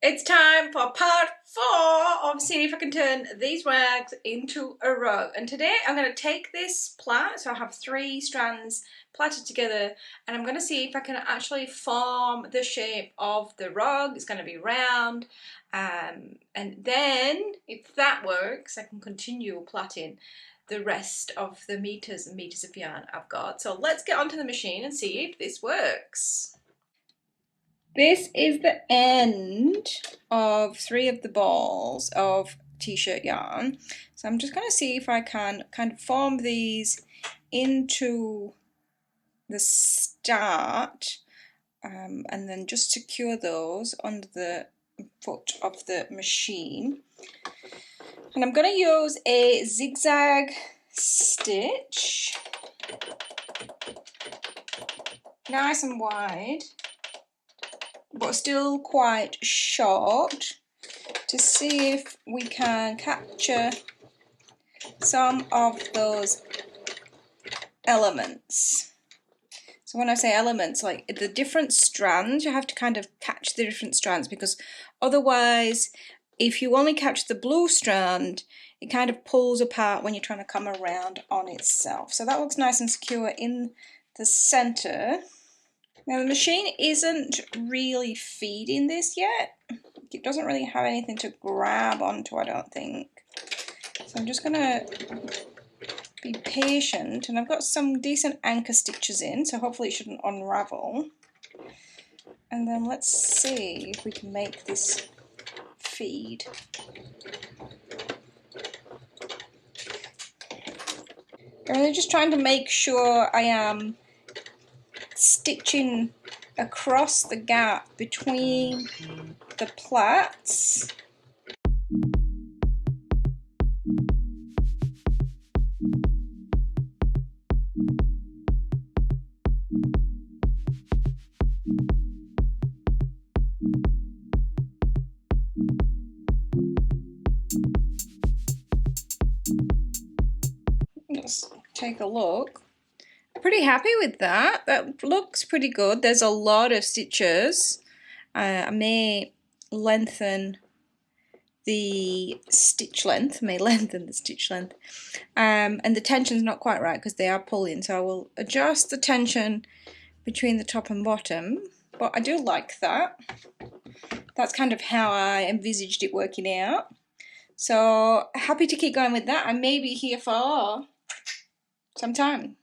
It's time for part 4 of seeing if I can turn these rags into a rug. And today I'm going to take this plait, so I have 3 strands plaited together, and I'm going to see if I can actually form the shape of the rug. It's going to be round, and then if that works I can continue plaiting the rest of the meters and meters of yarn I've got. So let's get onto the machine and see if this works. This is the end of 3 of the balls of t-shirt yarn. So I'm just going to see if I can kind of form these into the start and then just secure those under the foot of the machine. And I'm going to use a zigzag stitch, nice and wide, but still quite short, to see if we can capture some of those elements. So when I say elements, like the different strands, you have to kind of catch the different strands, because otherwise if you only catch the blue strand, it kind of pulls apart when you're trying to come around on itself. So that looks nice and secure in the center. Now the machine isn't really feeding this yet. It doesn't really have anything to grab onto, I don't think. So I'm just going to be patient, and I've got some decent anchor stitches in, so hopefully it shouldn't unravel. And then let's see if we can make this feed. I'm really just trying to make sure I am stitching across the gap between the plaits. Let's take a look. Pretty happy with that. That looks pretty good. There's a lot of stitches. I may lengthen the stitch length, and the tension's not quite right because they are pulling, so I will adjust the tension between the top and bottom, but I do like that. That's kind of how I envisaged it working out. So happy to keep going with that. I may be here for some time.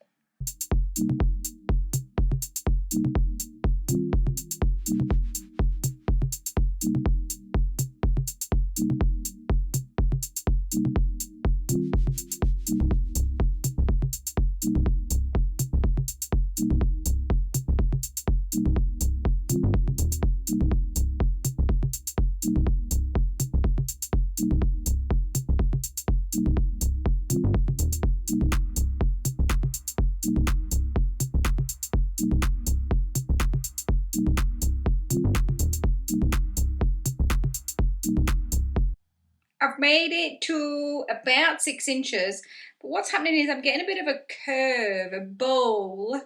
I've made it to about 6 inches, but what's happening is I'm getting a bit of a curve, a bowl.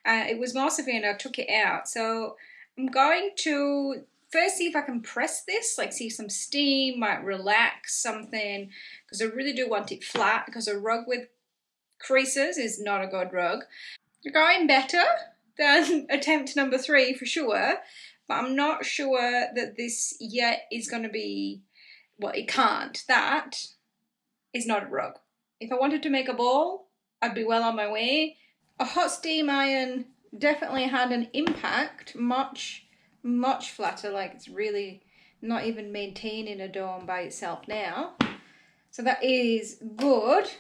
It was more severe and I took it out. So I'm going to first see if I can press this, like see some steam, might relax something, because I really do want it flat, because a rug with creases is not a good rug. You're going better than attempt number 3 for sure, but I'm not sure that this yet is going to be, well, it can't. That is not a rug. If I wanted to make a ball, I'd be well on my way. A hot steam iron definitely had an impact, much flatter, like it's really not even maintaining a dome by itself now. So that is good.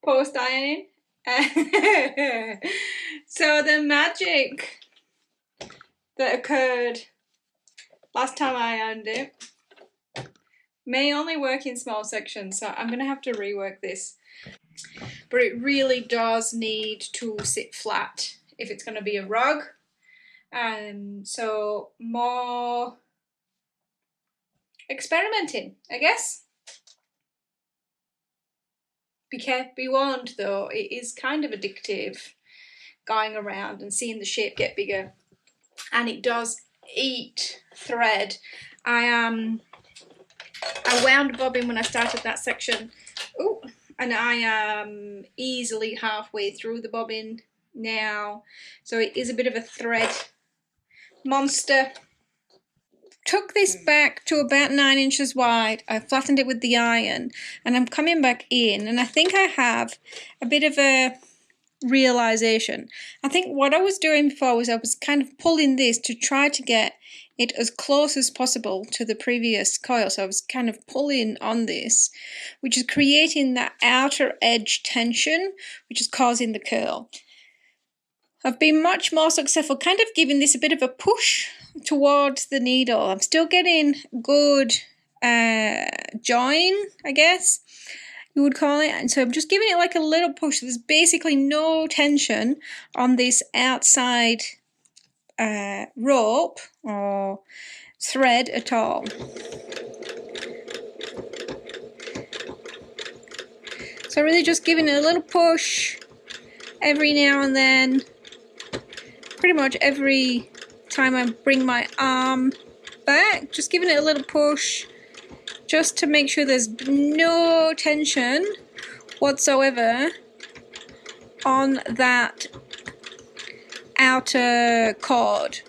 post ironing. So the magic that occurred last time I ironed it may only work in small sections, so I'm going to have to rework this. But it really does need to sit flat if it's going to be a rug. So more experimenting, I guess. Be warned though, it is kind of addictive going around and seeing the shape get bigger, and it does eat thread. I wound bobbing when I started that section. Ooh, and I am easily halfway through the bobbin now, so it is a bit of a thread monster. Took this back to about 9 inches wide. I flattened it with the iron, and I'm coming back in, and I think I have a bit of a realization. I think what I was doing before was I was kind of pulling this to try to get it as close as possible to the previous coil. So I was kind of pulling on this, which is creating that outer edge tension, which is causing the curl. I've been much more successful kind of giving this a bit of a push towards the needle. I'm still getting good join, I guess you would call it. And so I'm just giving it like a little push. There's basically no tension on this outside rope or thread at all. So really just giving it a little push every now and then. Pretty much every time I bring my arm back, just giving it a little push just to make sure there's no tension whatsoever on that outer cord.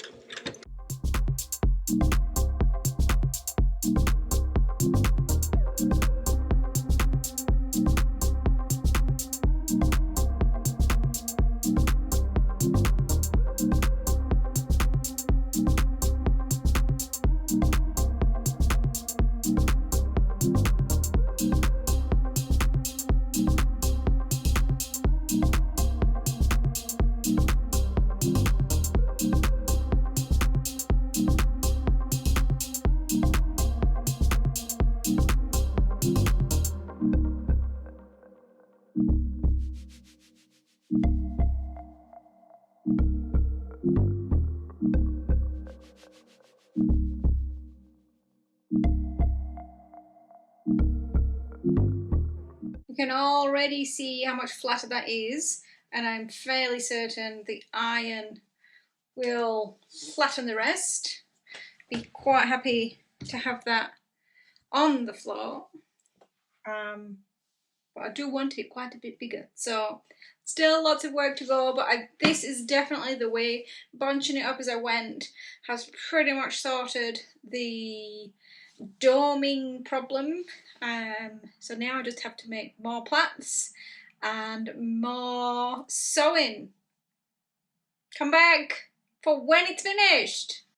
You can already see how much flatter that is, and I'm fairly certain the iron will flatten the rest. Be quite happy to have that on the floor, but I do want it quite a bit bigger, so still lots of work to go, but this is definitely the way. Bunching it up as I went has pretty much sorted the doming problem. So now I just have to make more plaits and more sewing. Come back for when it's finished.